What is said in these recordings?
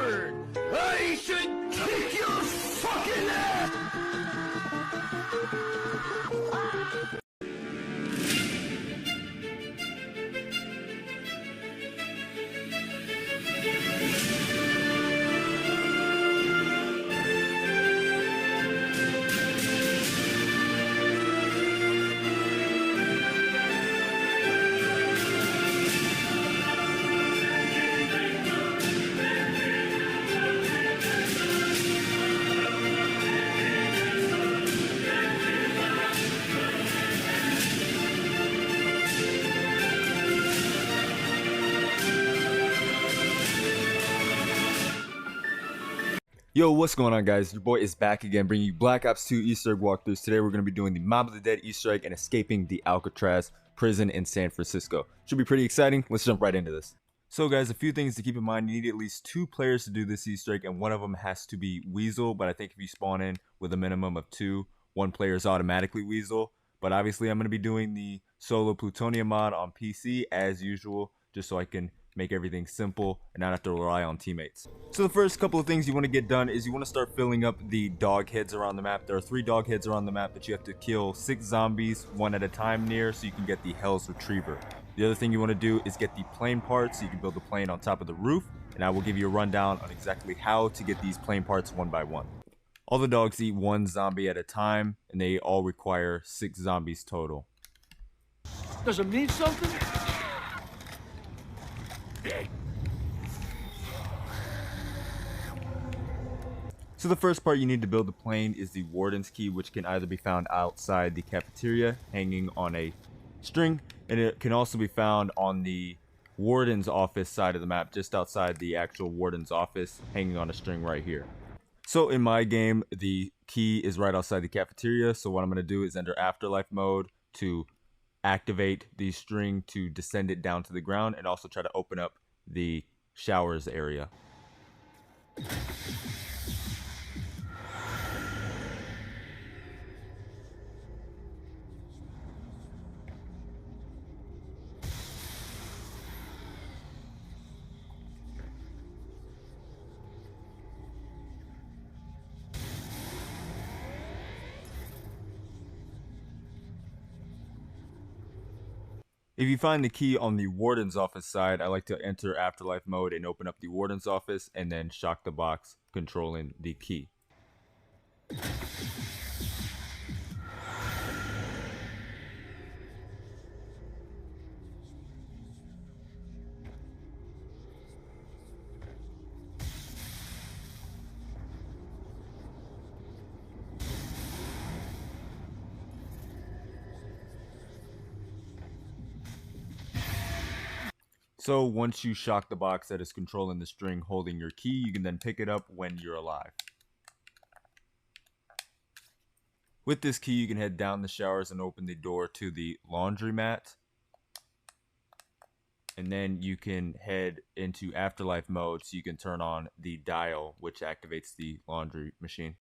coward! I should kick your fucking ass! Yo, what's going on, guys? Your boy is back again, bringing you Black Ops 2 Easter egg walkthroughs. Today we're going to be doing the Mob of the Dead Easter egg and escaping the Alcatraz prison in San Francisco. Should be pretty exciting. Let's jump right into this. So guys, a few things to keep in mind. You need at least 2 players to do this Easter egg, and one of them has to be Weasel, but I think if you spawn in with a minimum of 2, one player is automatically Weasel. But obviously I'm going to be doing the solo plutonium mod on PC as usual, just so I can make everything simple and not have to rely on teammates. So the first couple of things you want to get done is you want to start filling up the dog heads around the map. There are 3 dog heads around the map that you have to kill 6 zombies one at a time near, so you can get the Hell's Retriever. The other thing you want to do is get the plane parts so you can build the plane on top of the roof, and I will give you a rundown on exactly how to get these plane parts one by one. All the dogs eat 1 zombie at a time, and they all require 6 zombies total. Does it mean something? So the first part you need to build the plane is the Warden's Key, which can either be found outside the cafeteria hanging on a string, and it can also be found on the Warden's office side of the map, just outside the actual Warden's office, hanging on a string right here. So in my game, the key is right outside the cafeteria, so what I'm going to do is enter Afterlife mode to activate the string to descend it down to the ground, and also try to open up the showers area. If you find the key on the Warden's office side, I like to enter Afterlife mode and open up the Warden's office and then shock the box controlling the key. So once you shock the box that is controlling the string holding your key, you can then pick it up when you're alive. With this key, you can head down the showers and open the door to the laundromat. And then you can head into Afterlife mode so you can turn on the dial, which activates the laundry machine.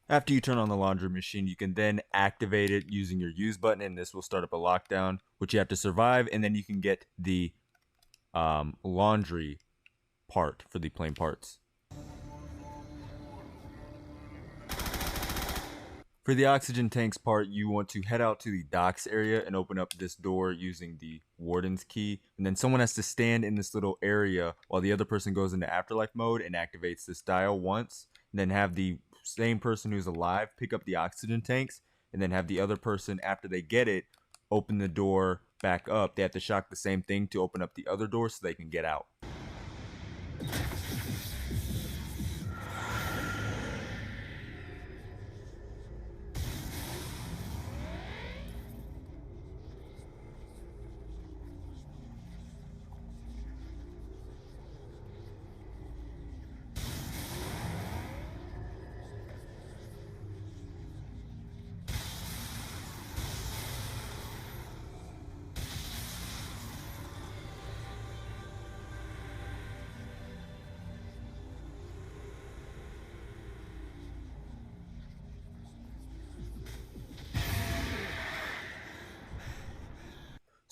After you turn on the laundry machine, you can then activate it using your use button, and this will start up a lockdown, which you have to survive, and then you can get the laundry part for the plane parts. For the oxygen tanks part, you want to head out to the docks area and open up this door using the Warden's Key, and then someone has to stand in this little area while the other person goes into Afterlife mode and activates this dial once, and then have the same person who's alive pick up the oxygen tanks, and then have the other person, after they get it, open the door back up. They have to shock the same thing to open up the other door so they can get out.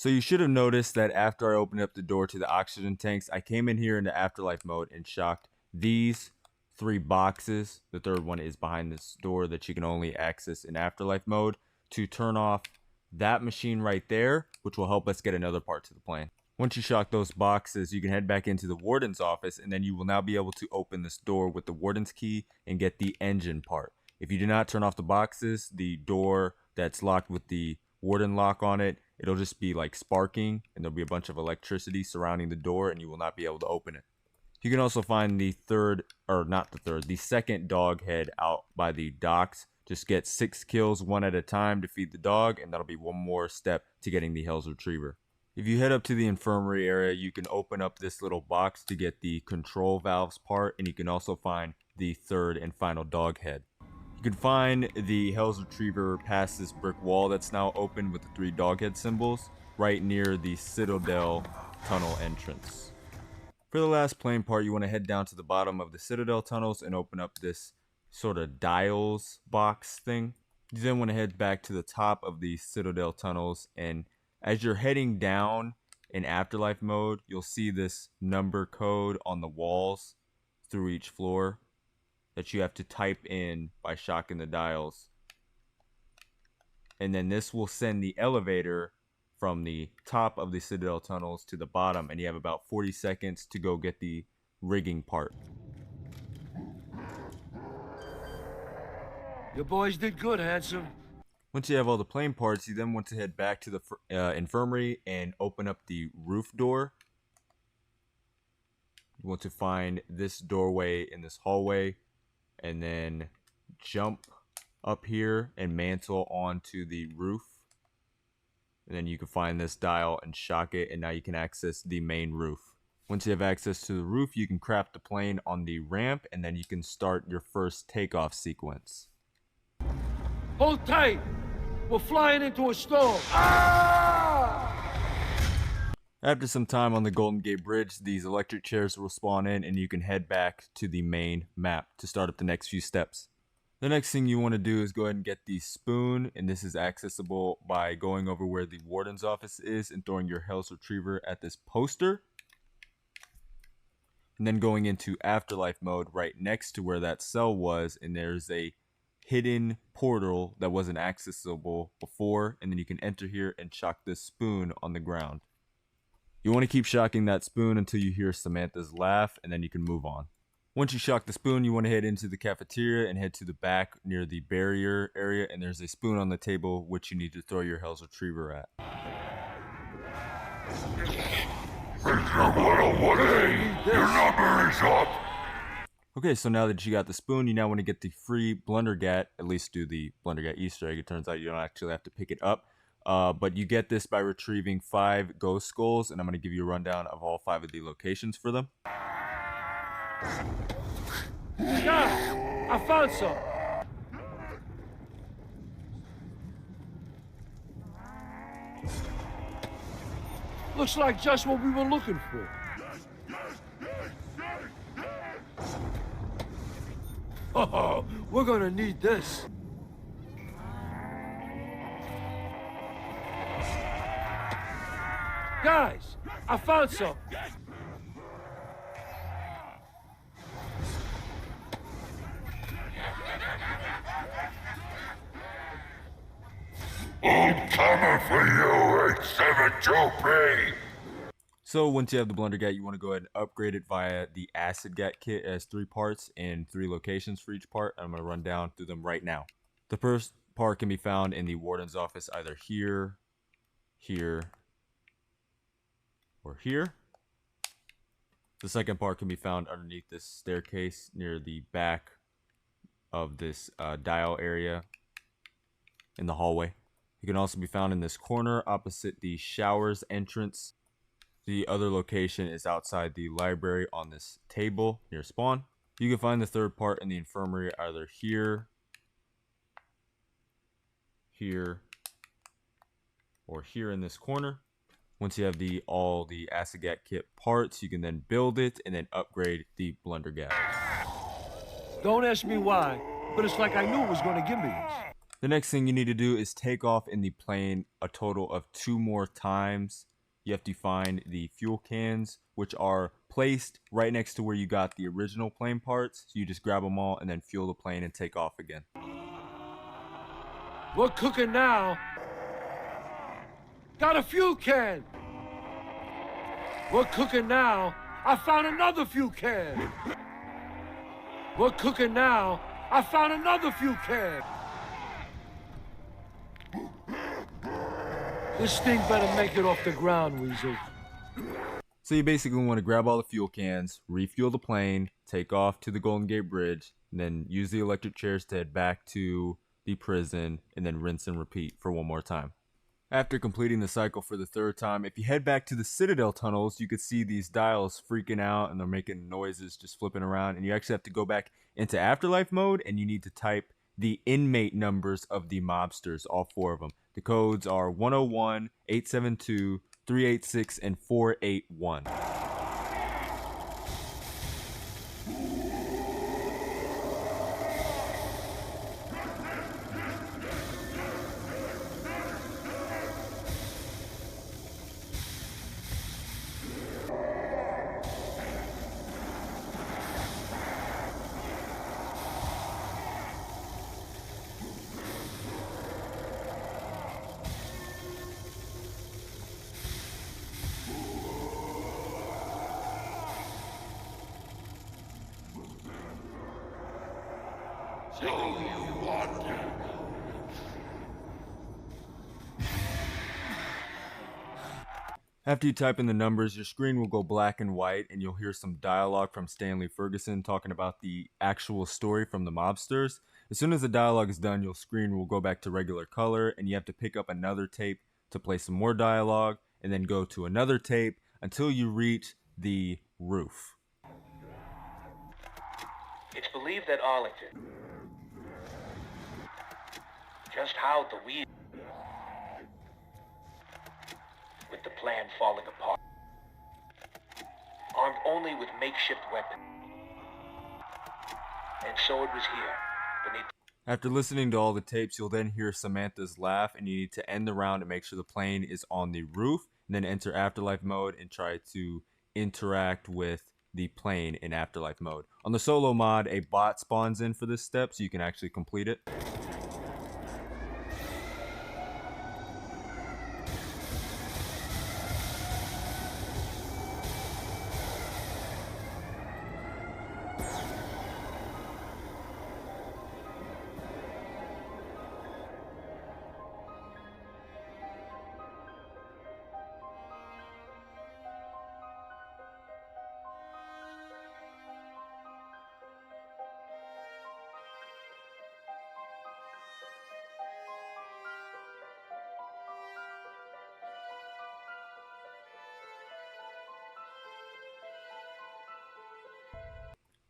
So you should have noticed that after I opened up the door to the oxygen tanks, I came in here into afterlife mode and shocked these 3 boxes. The third one is behind this door that you can only access in afterlife mode to turn off that machine right there, which will help us get another part to the plane. Once you shock those boxes, you can head back into the warden's office, and then you will now be able to open this door with the warden's key and get the engine part. If you do not turn off the boxes, the door that's locked with the warden lock on it, it'll just be like sparking, and there'll be a bunch of electricity surrounding the door, and you will not be able to open it. You can also find the second dog head out by the docks. Just get 6 kills one at a time to feed the dog, and that'll be one more step to getting the Hell's Retriever. If you head up to the infirmary area, you can open up this little box to get the control valves part, and you can also find the third and final dog head. You can find the Hell's Retriever past this brick wall that's now open with the 3 dog head symbols right near the Citadel tunnel entrance. For the last plane part, you want to head down to the bottom of the Citadel tunnels and open up this sort of dials box thing. You then want to head back to the top of the Citadel tunnels, and as you're heading down in afterlife mode, you'll see this number code on the walls through each floor that you have to type in by shocking the dials. And then this will send the elevator from the top of the Citadel tunnels to the bottom, and you have about 40 seconds to go get the rigging part. Your boys did good, handsome. Once you have all the plane parts, you then want to head back to the infirmary and open up the roof door. You want to find this doorway in this hallway, and then jump up here and mantle onto the roof. And then you can find this dial and shock it, and now you can access the main roof. Once you have access to the roof, you can craft the plane on the ramp, and then you can start your first takeoff sequence. Hold tight. We're flying into a storm. Ah! After some time on the Golden Gate Bridge, these electric chairs will spawn in, and you can head back to the main map to start up the next few steps. The next thing you want to do is go ahead and get the spoon, and this is accessible by going over where the warden's office is and throwing your Hell's Retriever at this poster. And then going into afterlife mode right next to where that cell was, and there's a hidden portal that wasn't accessible before, and then you can enter here and shock this spoon on the ground. You want to keep shocking that spoon until you hear Samantha's laugh, and then you can move on. Once you shock the spoon, you want to head into the cafeteria and head to the back near the barrier area, and there's a spoon on the table which you need to throw your Hell's Retriever at. Okay, so now that you got the spoon, you now want to get the free Blundergat, at least do the Blundergat Easter egg. It turns out you don't actually have to pick it up. But you get this by retrieving 5 ghost skulls, and I'm going to give you a rundown of all 5 of the locations for them. Yeah, I found some. Looks like just what we were looking for. Oh, we're gonna need this. Guys, I found some. I'm coming for you, 872P! So once you have the Blundergat, you want to go ahead and upgrade it via the Acid Gat kit. It has 3 parts and 3 locations for each part. I'm going to run down through them right now. The first part can be found in the warden's office, either here, here, or here. The second part can be found underneath this staircase near the back of this dial area in the hallway. It can also be found in this corner opposite the showers entrance. The other location is outside the library on this table near spawn. You can find the third part in the infirmary either here, here, or here in this corner. Once you have all the Acid Gat kit parts, you can then build it and then upgrade the Blundergat. Don't ask me why, but it's like I knew it was gonna give me this. The next thing you need to do is take off in the plane a total of 2 more times. You have to find the fuel cans, which are placed right next to where you got the original plane parts. So you just grab them all and then fuel the plane and take off again. We're cooking now. Got a fuel can. We're cooking now. I found another fuel can. We're cooking now. I found another fuel can. This thing better make it off the ground, Weasel. So you basically want to grab all the fuel cans, refuel the plane, take off to the Golden Gate Bridge, and then use the electric chairs to head back to the prison, and then rinse and repeat for 1 more time. After completing the cycle for the 3rd time, if you head back to the Citadel tunnels, you could see these dials freaking out and they're making noises, just flipping around, and you actually have to go back into Afterlife mode and you need to type the inmate numbers of the mobsters, all 4 of them. The codes are 101, 872, 386, and 481. So you want to? After you type in the numbers, your screen will go black and white and you'll hear some dialogue from Stanley Ferguson talking about the actual story from the mobsters. As soon as the dialogue is done, your screen will go back to regular color and you have to pick up another tape to play some more dialogue and then go to another tape until you reach the roof. It's believed that Arlington just how the wheel, with the plan falling apart, armed only with makeshift weapons. And so it was here, beneath. After listening to all the tapes, you'll then hear Samantha's laugh and you need to end the round and make sure the plane is on the roof, and then enter Afterlife mode and try to interact with the plane in Afterlife mode. On the solo mod, a bot spawns in for this step so you can actually complete it.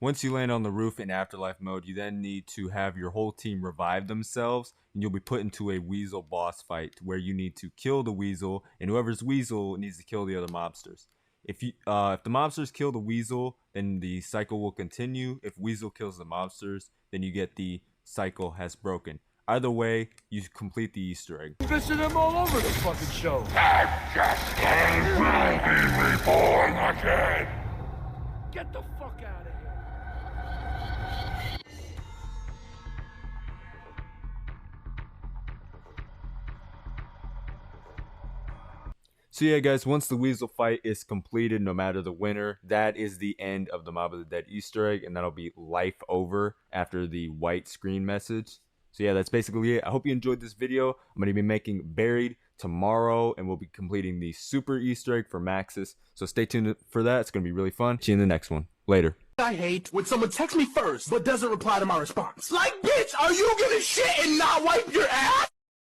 Once you land on the roof in Afterlife mode, you then need to have your whole team revive themselves, and you'll be put into a Weasel boss fight where you need to kill the Weasel, and whoever's Weasel needs to kill the other mobsters. If the mobsters kill the Weasel, then the cycle will continue. If Weasel kills the mobsters, then you get the cycle has broken. Either way, you complete the Easter egg. Visiting them all over the fucking show. I'm just getting ready, reborn again. Get the fuck out of here. So yeah guys, once the Weasel fight is completed, no matter the winner, that is the end of the Mob of the Dead Easter egg, and that'll be life over after the white screen message. So yeah, that's basically it. I hope you enjoyed this video. I'm going to be making Buried tomorrow, and we'll be completing the super Easter egg for Maxis. So stay tuned for that. It's going to be really fun. See you in the next one. Later. I hate when someone texts me first but doesn't reply to my response. Like, bitch, are you gonna shit and not wipe your ass?